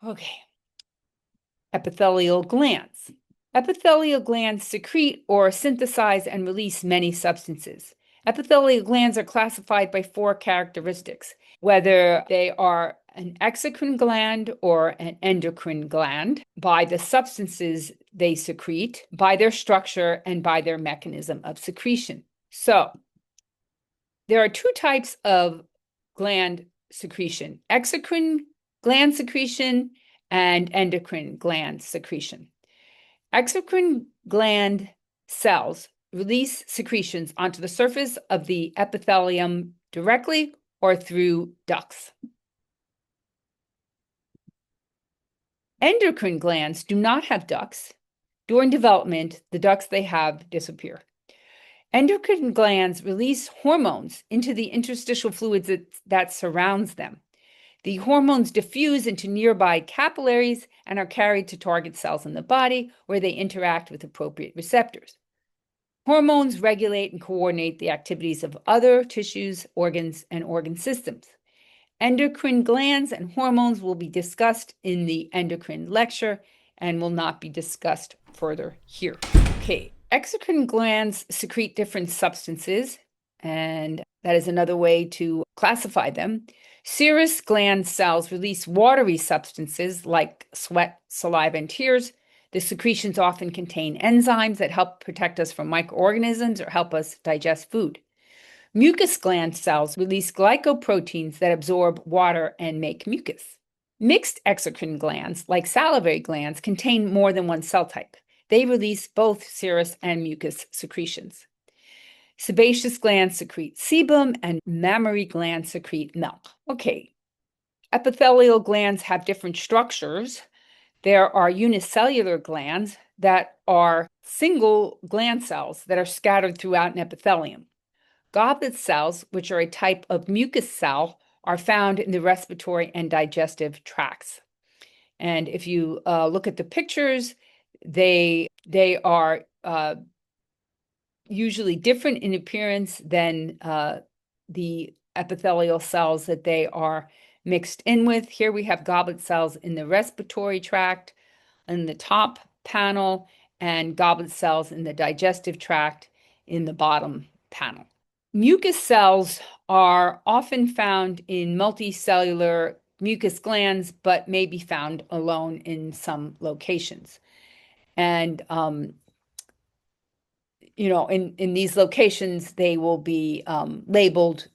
Okay. Epithelial glands. Epithelial glands secrete or synthesize and release many substances. Epithelial glands are classified by 4 characteristics, whether they are an exocrine gland or an endocrine gland, by the substances they secrete, by their structure, and by their mechanism of secretion. So, there are 2 types of gland secretion: exocrine gland secretion and endocrine gland secretion. Exocrine gland cells release secretions onto the surface of the epithelium directly or through ducts. Endocrine glands do not have ducts. During development, the ducts they have disappear. Endocrine glands release hormones into the interstitial fluids that surrounds them. The hormones diffuse into nearby capillaries and are carried to target cells in the body where they interact with appropriate receptors. Hormones regulate and coordinate the activities of other tissues, organs, and organ systems. Endocrine glands and hormones will be discussed in the endocrine lecture and will not be discussed further here. Okay, exocrine glands secrete different substances, and that is another way to classify them. Serous gland cells release watery substances like sweat, saliva, and tears. The secretions often contain enzymes that help protect us from microorganisms or help us digest food. Mucus gland cells release glycoproteins that absorb water and make mucus. Mixed exocrine glands, like salivary glands, contain more than one cell type. They release both serous and mucus secretions. Sebaceous glands secrete sebum, and mammary glands secrete milk. Okay, epithelial glands have different structures. There are unicellular glands that are single gland cells that are scattered throughout an epithelium. Goblet cells, which are a type of mucus cell, are found in the respiratory and digestive tracts. And if you look at the pictures, they are usually different in appearance than the epithelial cells that they are mixed in with. Here we have goblet cells in the respiratory tract in the top panel and goblet cells in the digestive tract in the bottom panel. Mucus cells are often found in multicellular mucus glands, but may be found alone in some locations. And, in these locations, they will be labeled,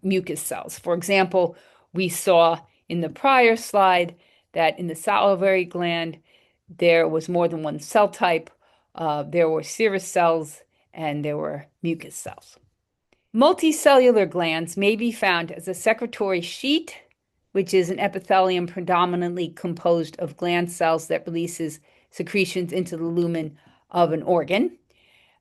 mucus cells. For example, we saw in the prior slide that in the salivary gland, there was more than one cell type. There were serous cells and there were mucus cells. Multicellular glands may be found as a secretory sheet, which is an epithelium predominantly composed of gland cells that releases secretions into the lumen of an organ.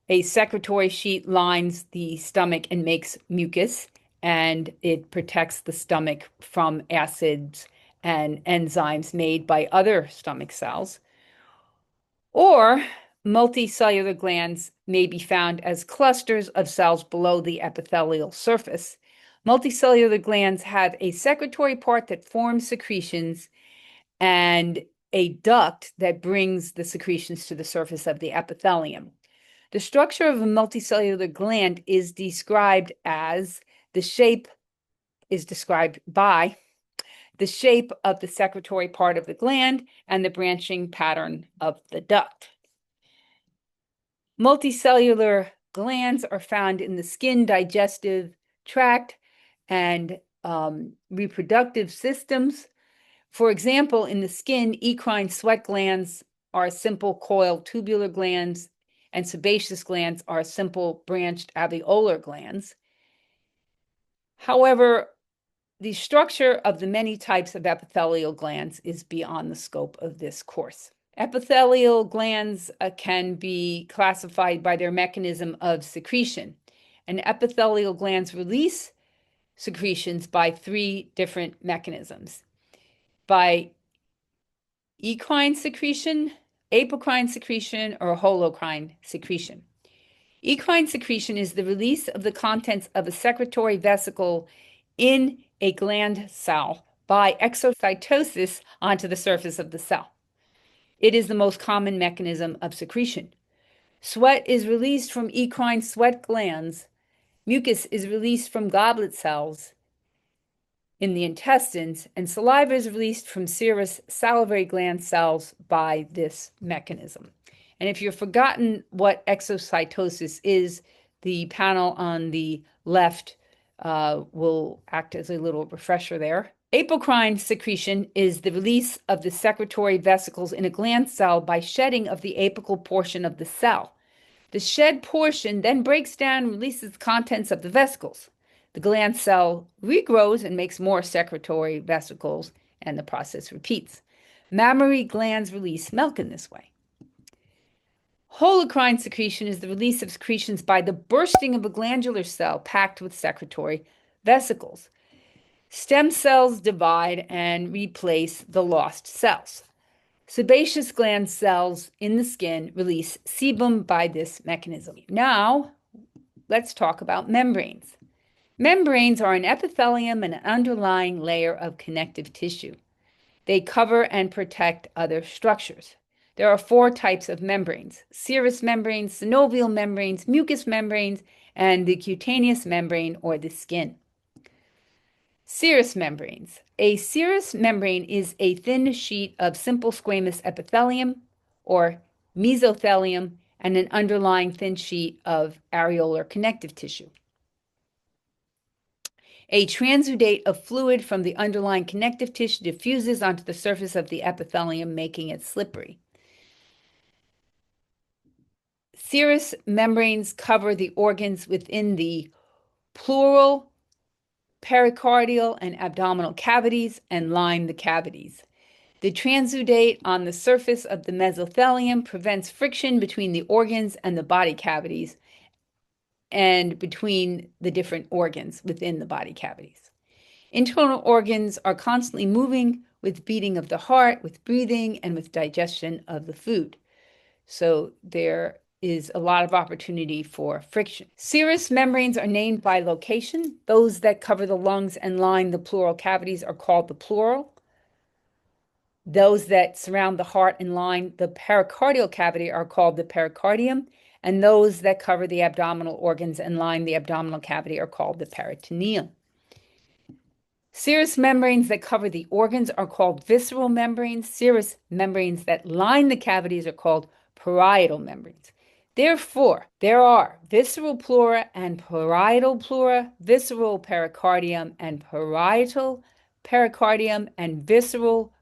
A secretory sheet lines the stomach and makes mucus, and it protects the stomach from acids and enzymes made by other stomach cells. Or multicellular glands may be found as clusters of cells below the epithelial surface. Multicellular glands have a secretory part that forms secretions and a duct that brings the secretions to the surface of the epithelium. The structure of a multicellular gland is described as the shape by the shape of the secretory part of the gland and the branching pattern of the duct. Multicellular glands are found in the skin, digestive tract, and reproductive systems. For example, in the skin, eccrine sweat glands are simple coiled tubular glands, and sebaceous glands are simple branched alveolar glands. However, the structure of the many types of epithelial glands is beyond the scope of this course. Epithelial glands can be classified by their mechanism of secretion. And epithelial glands release secretions by 3 different mechanisms: by ecrine secretion, apocrine secretion, or holocrine secretion. Ecrine secretion is the release of the contents of a secretory vesicle in a gland cell by exocytosis onto the surface of the cell. It is the most common mechanism of secretion. Sweat is released from eccrine sweat glands. Mucus is released from goblet cells in the intestines, and saliva is released from serous salivary gland cells by this mechanism. And if you've forgotten what exocytosis is, the panel on the left will act as a little refresher there. Apocrine secretion is the release of the secretory vesicles in a gland cell by shedding of the apical portion of the cell. The shed portion then breaks down and releases the contents of the vesicles. The gland cell regrows and makes more secretory vesicles, and the process repeats. Mammary glands release milk in this way. Holocrine secretion is the release of secretions by the bursting of a glandular cell packed with secretory vesicles. Stem cells divide and replace the lost cells. Sebaceous gland cells in the skin release sebum by this mechanism. Now, let's talk about membranes. Membranes are an epithelium and an underlying layer of connective tissue. They cover and protect other structures. There are 4 types of membranes: serous membranes, synovial membranes, mucous membranes, and the cutaneous membrane or the skin. Serous membranes. A serous membrane is a thin sheet of simple squamous epithelium or mesothelium and an underlying thin sheet of areolar connective tissue. A transudate of fluid from the underlying connective tissue diffuses onto the surface of the epithelium, making it slippery. Serous membranes cover the organs within the pleural, pericardial, and abdominal cavities and line the cavities. The transudate on the surface of the mesothelium prevents friction between the organs and the body cavities and between the different organs within the body cavities. Internal organs are constantly moving with beating of the heart, with breathing, and with digestion of the food. So there is a lot of opportunity for friction. Serous membranes are named by location. Those that cover the lungs and line the pleural cavities are called the pleural. Those that surround the heart and line the pericardial cavity are called the pericardium, and those that cover the abdominal organs and line the abdominal cavity are called the peritoneum. Serous membranes that cover the organs are called visceral membranes. Serous membranes that line the cavities are called parietal membranes. Therefore, there are visceral pleura and parietal pleura, visceral pericardium and parietal pericardium, and visceral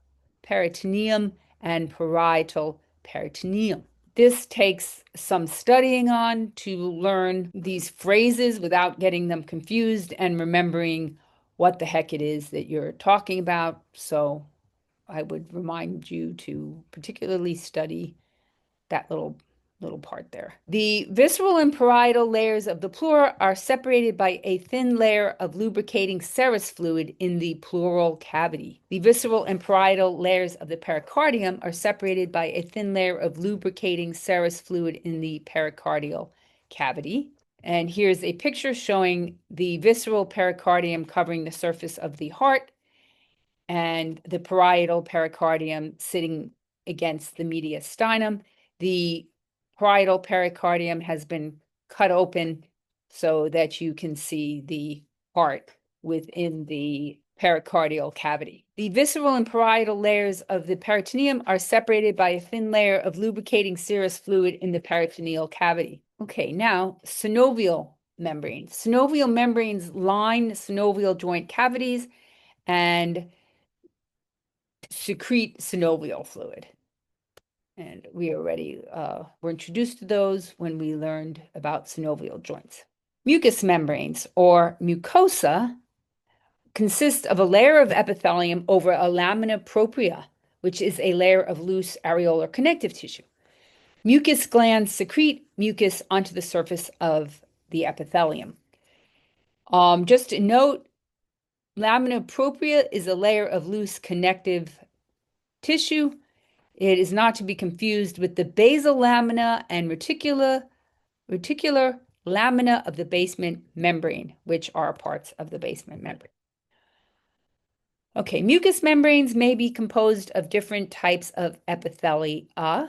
peritoneum and parietal peritoneum. This takes some studying on to learn these phrases without getting them confused and remembering what the heck it is that you're talking about. So I would remind you to particularly study that little part there. The visceral and parietal layers of the pleura are separated by a thin layer of lubricating serous fluid in the pleural cavity. The visceral and parietal layers of the pericardium are separated by a thin layer of lubricating serous fluid in the pericardial cavity. And here's a picture showing the visceral pericardium covering the surface of the heart and the parietal pericardium sitting against the mediastinum. The parietal pericardium has been cut open so that you can see the heart within the pericardial cavity. The visceral and parietal layers of the peritoneum are separated by a thin layer of lubricating serous fluid in the peritoneal cavity. Okay, now synovial membranes. Synovial membranes line synovial joint cavities and secrete synovial fluid. And we already were introduced to those when we learned about synovial joints. Mucous membranes, or mucosa, consist of a layer of epithelium over a lamina propria, which is a layer of loose areolar connective tissue. Mucus glands secrete mucus onto the surface of the epithelium. Just a note, lamina propria is a layer of loose connective tissue. It is not to be confused with the basal lamina and reticular lamina of the basement membrane, which are parts of the basement membrane. Okay, mucous membranes may be composed of different types of epithelia.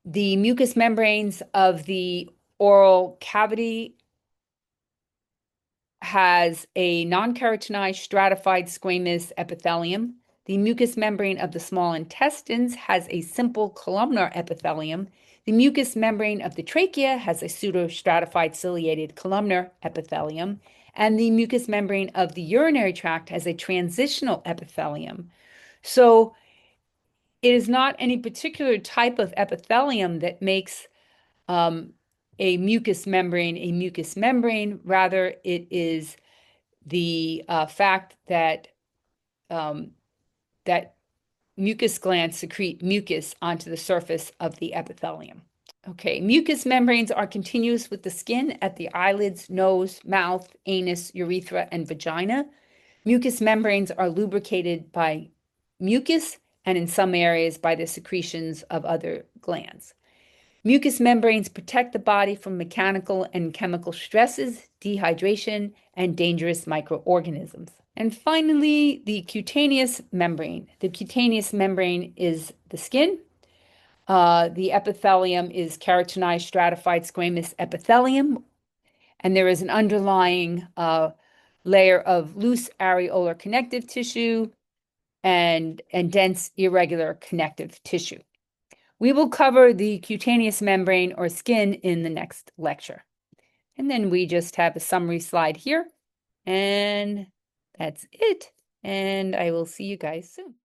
The mucous membranes of the oral cavity has a non-keratinized stratified squamous epithelium. The mucous membrane of the small intestines has a simple columnar epithelium. The mucous membrane of the trachea has a pseudostratified ciliated columnar epithelium. And the mucous membrane of the urinary tract has a transitional epithelium. So it is not any particular type of epithelium that makes a mucous membrane. Rather, it is the fact that that mucus glands secrete mucus onto the surface of the epithelium. Okay, mucous membranes are continuous with the skin at the eyelids, nose, mouth, anus, urethra, and vagina. Mucous membranes are lubricated by mucus and in some areas by the secretions of other glands. Mucous membranes protect the body from mechanical and chemical stresses, dehydration, and dangerous microorganisms. And finally, the cutaneous membrane. The cutaneous membrane is the skin. The epithelium is keratinized stratified squamous epithelium, and there is an underlying layer of loose areolar connective tissue and dense irregular connective tissue. We will cover the cutaneous membrane or skin in the next lecture. And then we just have a summary slide here. And that's it. And I will see you guys soon.